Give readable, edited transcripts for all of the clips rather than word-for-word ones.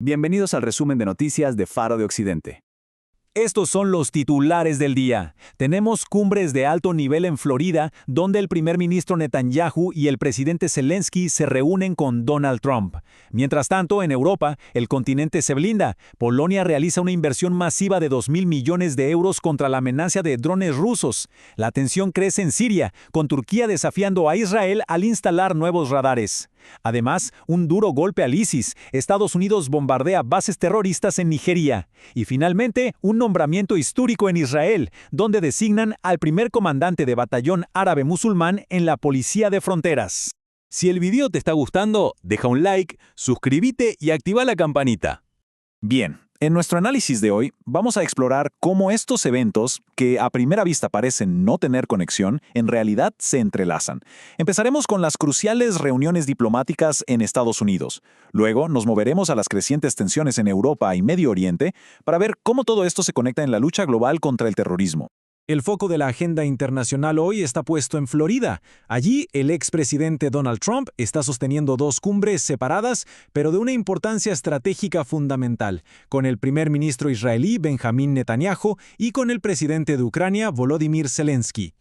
Bienvenidos al resumen de noticias de Faro de Occidente. Estos son los titulares del día. Tenemos cumbres de alto nivel en Florida, donde el primer ministro Netanyahu y el presidente Zelensky se reúnen con Donald Trump. Mientras tanto, en Europa, el continente se blinda. Polonia realiza una inversión masiva de 2.000 millones de euros contra la amenaza de drones rusos. La tensión crece en Siria, con Turquía desafiando a Israel al instalar nuevos radares. Además, un duro golpe al ISIS. Estados Unidos bombardea bases terroristas en Nigeria. Y finalmente, un nombramiento histórico en Israel, donde designan al primer comandante de batallón árabe musulmán en la Policía de Fronteras. Si el video te está gustando, deja un like, suscríbete y activa la campanita. Bien, en nuestro análisis de hoy vamos a explorar cómo estos eventos, que a primera vista parecen no tener conexión, en realidad se entrelazan. Empezaremos con las cruciales reuniones diplomáticas en Estados Unidos. Luego nos moveremos a las crecientes tensiones en Europa y Medio Oriente para ver cómo todo esto se conecta en la lucha global contra el terrorismo. El foco de la agenda internacional hoy está puesto en Florida. Allí, el expresidente Donald Trump está sosteniendo dos cumbres separadas, pero de una importancia estratégica fundamental, con el primer ministro israelí Benjamín Netanyahu y con el presidente de Ucrania Volodymyr Zelensky.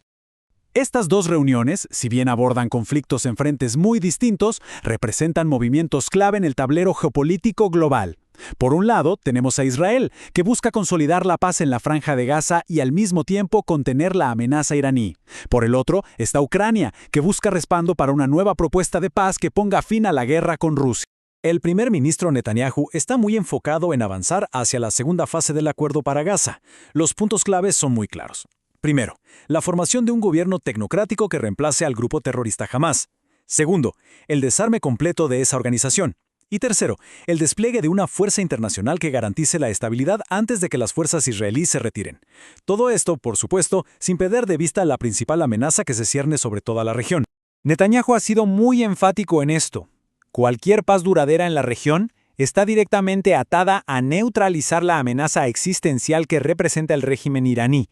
Estas dos reuniones, si bien abordan conflictos en frentes muy distintos, representan movimientos clave en el tablero geopolítico global. Por un lado, tenemos a Israel, que busca consolidar la paz en la Franja de Gaza y al mismo tiempo contener la amenaza iraní. Por el otro, está Ucrania, que busca respaldo para una nueva propuesta de paz que ponga fin a la guerra con Rusia. El primer ministro Netanyahu está muy enfocado en avanzar hacia la segunda fase del acuerdo para Gaza. Los puntos claves son muy claros. Primero, la formación de un gobierno tecnocrático que reemplace al grupo terrorista Hamás. Segundo, el desarme completo de esa organización. Y tercero, el despliegue de una fuerza internacional que garantice la estabilidad antes de que las fuerzas israelíes se retiren. Todo esto, por supuesto, sin perder de vista la principal amenaza que se cierne sobre toda la región. Netanyahu ha sido muy enfático en esto. Cualquier paz duradera en la región está directamente atada a neutralizar la amenaza existencial que representa el régimen iraní.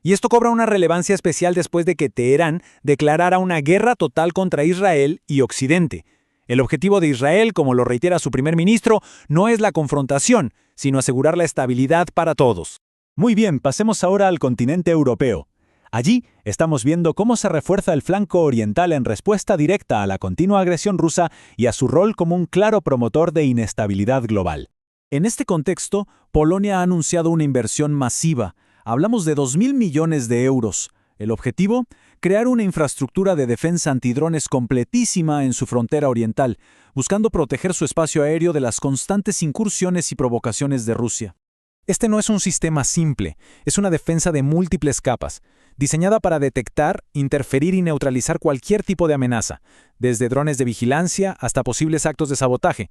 Y esto cobra una relevancia especial después de que Teherán declarara una guerra total contra Israel y Occidente. El objetivo de Israel, como lo reitera su primer ministro, no es la confrontación, sino asegurar la estabilidad para todos. Muy bien, pasemos ahora al continente europeo. Allí estamos viendo cómo se refuerza el flanco oriental en respuesta directa a la continua agresión rusa y a su rol como un claro promotor de inestabilidad global. En este contexto, Polonia ha anunciado una inversión masiva. Hablamos de 2.000 millones de euros. El objetivo, crear una infraestructura de defensa antidrones completísima en su frontera oriental, buscando proteger su espacio aéreo de las constantes incursiones y provocaciones de Rusia. Este no es un sistema simple, es una defensa de múltiples capas, diseñada para detectar, interferir y neutralizar cualquier tipo de amenaza, desde drones de vigilancia hasta posibles actos de sabotaje.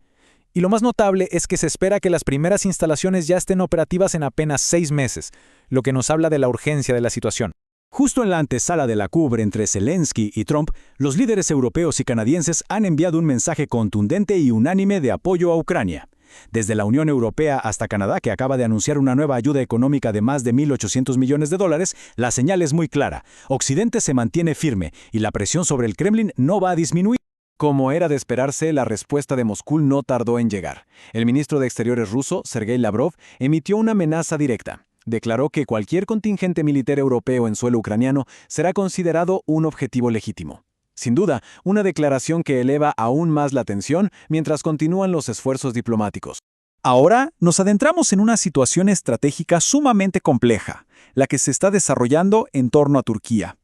Y lo más notable es que se espera que las primeras instalaciones ya estén operativas en apenas 6 meses, lo que nos habla de la urgencia de la situación. Justo en la antesala de la cumbre entre Zelensky y Trump, los líderes europeos y canadienses han enviado un mensaje contundente y unánime de apoyo a Ucrania. Desde la Unión Europea hasta Canadá, que acaba de anunciar una nueva ayuda económica de más de 1.800 millones de dólares, la señal es muy clara. Occidente se mantiene firme y la presión sobre el Kremlin no va a disminuir. Como era de esperarse, la respuesta de Moscú no tardó en llegar. El ministro de Exteriores ruso, Sergei Lavrov, emitió una amenaza directa. Declaró que cualquier contingente militar europeo en suelo ucraniano será considerado un objetivo legítimo. Sin duda, una declaración que eleva aún más la tensión mientras continúan los esfuerzos diplomáticos. Ahora nos adentramos en una situación estratégica sumamente compleja, la que se está desarrollando en torno a Turquía.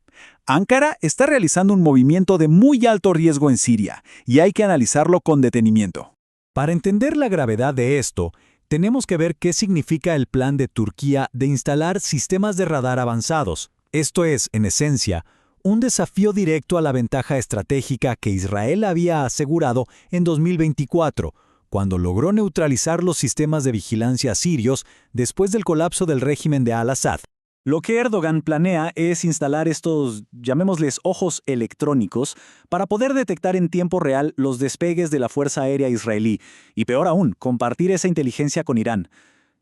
Ankara está realizando un movimiento de muy alto riesgo en Siria, y hay que analizarlo con detenimiento. Para entender la gravedad de esto, tenemos que ver qué significa el plan de Turquía de instalar sistemas de radar avanzados. Esto es, en esencia, un desafío directo a la ventaja estratégica que Israel había asegurado en 2024, cuando logró neutralizar los sistemas de vigilancia sirios después del colapso del régimen de al-Assad. Lo que Erdogan planea es instalar estos, llamémosles ojos electrónicos, para poder detectar en tiempo real los despegues de la Fuerza Aérea israelí, y peor aún, compartir esa inteligencia con Irán.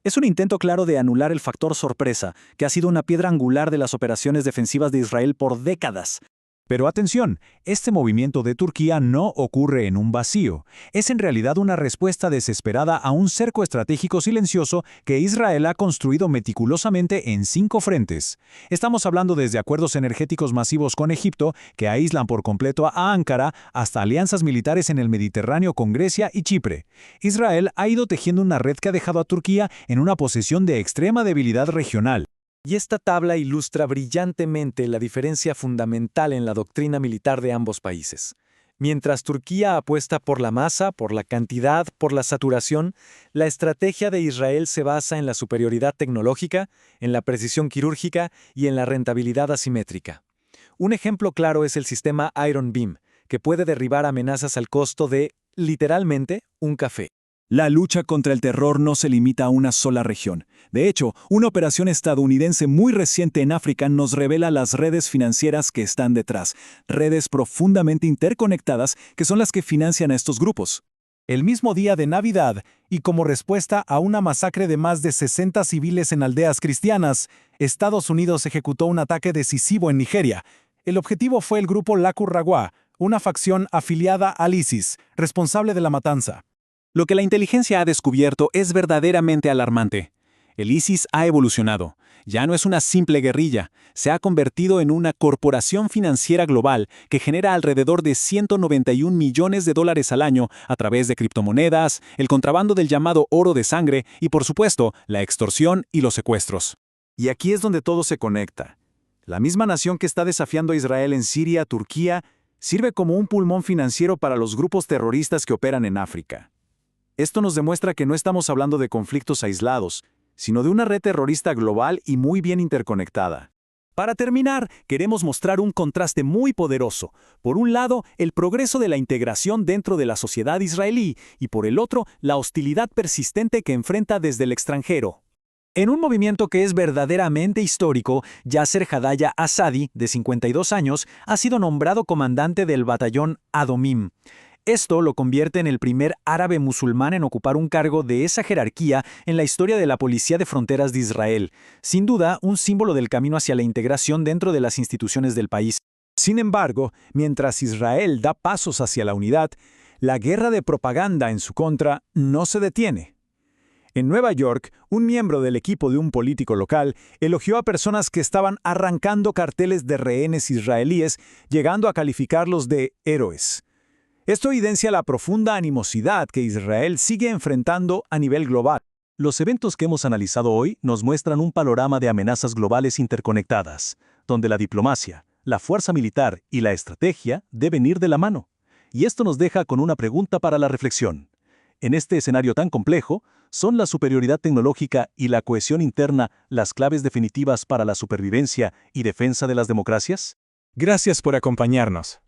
Es un intento claro de anular el factor sorpresa, que ha sido una piedra angular de las operaciones defensivas de Israel por décadas. Pero atención, este movimiento de Turquía no ocurre en un vacío. Es en realidad una respuesta desesperada a un cerco estratégico silencioso que Israel ha construido meticulosamente en 5 frentes. Estamos hablando desde acuerdos energéticos masivos con Egipto, que aíslan por completo a Ankara, hasta alianzas militares en el Mediterráneo con Grecia y Chipre. Israel ha ido tejiendo una red que ha dejado a Turquía en una posición de extrema debilidad regional. Y esta tabla ilustra brillantemente la diferencia fundamental en la doctrina militar de ambos países. Mientras Turquía apuesta por la masa, por la cantidad, por la saturación, la estrategia de Israel se basa en la superioridad tecnológica, en la precisión quirúrgica y en la rentabilidad asimétrica. Un ejemplo claro es el sistema Iron Beam, que puede derribar amenazas al costo de, literalmente, un café. La lucha contra el terror no se limita a una sola región. De hecho, una operación estadounidense muy reciente en África nos revela las redes financieras que están detrás, redes profundamente interconectadas que son las que financian a estos grupos. El mismo día de Navidad, y como respuesta a una masacre de más de 60 civiles en aldeas cristianas, Estados Unidos ejecutó un ataque decisivo en Nigeria. El objetivo fue el grupo Lakur Rawa, una facción afiliada al ISIS, responsable de la matanza. Lo que la inteligencia ha descubierto es verdaderamente alarmante. El ISIS ha evolucionado. Ya no es una simple guerrilla, se ha convertido en una corporación financiera global que genera alrededor de $191 millones al año a través de criptomonedas, el contrabando del llamado oro de sangre y, por supuesto, la extorsión y los secuestros. Y aquí es donde todo se conecta. La misma nación que está desafiando a Israel en Siria, Turquía, sirve como un pulmón financiero para los grupos terroristas que operan en África. Esto nos demuestra que no estamos hablando de conflictos aislados, sino de una red terrorista global y muy bien interconectada. Para terminar, queremos mostrar un contraste muy poderoso. Por un lado, el progreso de la integración dentro de la sociedad israelí y por el otro, la hostilidad persistente que enfrenta desde el extranjero. En un movimiento que es verdaderamente histórico, Yasser Hadaya Assadi, de 52 años, ha sido nombrado comandante del batallón Adomim. Esto lo convierte en el primer árabe musulmán en ocupar un cargo de esa jerarquía en la historia de la Policía de Fronteras de Israel. Sin duda, un símbolo del camino hacia la integración dentro de las instituciones del país. Sin embargo, mientras Israel da pasos hacia la unidad, la guerra de propaganda en su contra no se detiene. En Nueva York, un miembro del equipo de un político local elogió a personas que estaban arrancando carteles de rehenes israelíes, llegando a calificarlos de héroes. Esto evidencia la profunda animosidad que Israel sigue enfrentando a nivel global. Los eventos que hemos analizado hoy nos muestran un panorama de amenazas globales interconectadas, donde la diplomacia, la fuerza militar y la estrategia deben ir de la mano. Y esto nos deja con una pregunta para la reflexión. En este escenario tan complejo, ¿son la superioridad tecnológica y la cohesión interna las claves definitivas para la supervivencia y defensa de las democracias? Gracias por acompañarnos.